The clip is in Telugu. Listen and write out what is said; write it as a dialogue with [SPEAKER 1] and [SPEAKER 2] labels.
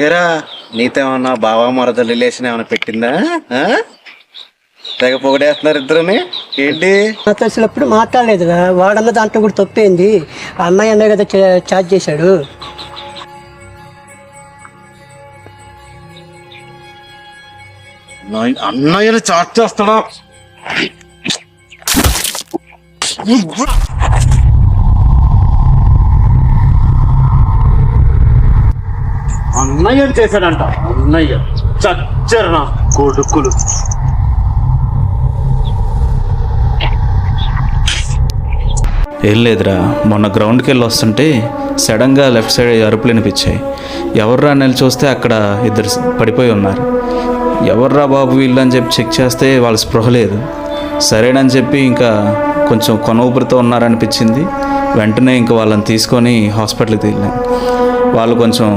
[SPEAKER 1] ఏరా నీతో ఏమన్నా బావా మరద రిలేషన్ ఏమైనా పెట్టిందా? తెగ పొగడేస్తున్నారు ఇద్దరుని. ఏంటి
[SPEAKER 2] తెలిసినప్పుడు మాట్లాడలేదు. వాడన్న దాంట్లో కూడా తప్పేంది. ఆ అన్నయ్య అన్నయ్య కదా చార్జ్ చేశాడు.
[SPEAKER 1] అన్నయ్యని చాట్ చేస్తాడా? అన్నయ్య చేశాడంట. అన్నయ్య చచ్చరు నా కొడుకులు.
[SPEAKER 3] ఏం లేదురా, మొన్న గ్రౌండ్కి వెళ్ళి వస్తుంటే సడన్గా లెఫ్ట్ సైడ్ అరుపులు వినిపించాయి. ఎవర్రా అని చూస్తే అక్కడ ఇద్దరు పడిపోయి ఉన్నారు. ఎవర్రా బాబు వీళ్ళు అని చెప్పి చెక్ చేస్తే వాళ్ళ స్పృహ లేదు. సరేనని చెప్పి ఇంకా కొంచెం కొన ఊపిరితో ఉన్నారనిపించింది. వెంటనే ఇంకా వాళ్ళని తీసుకొని హాస్పిటల్కి వెళ్ళాను. వాళ్ళు కొంచెం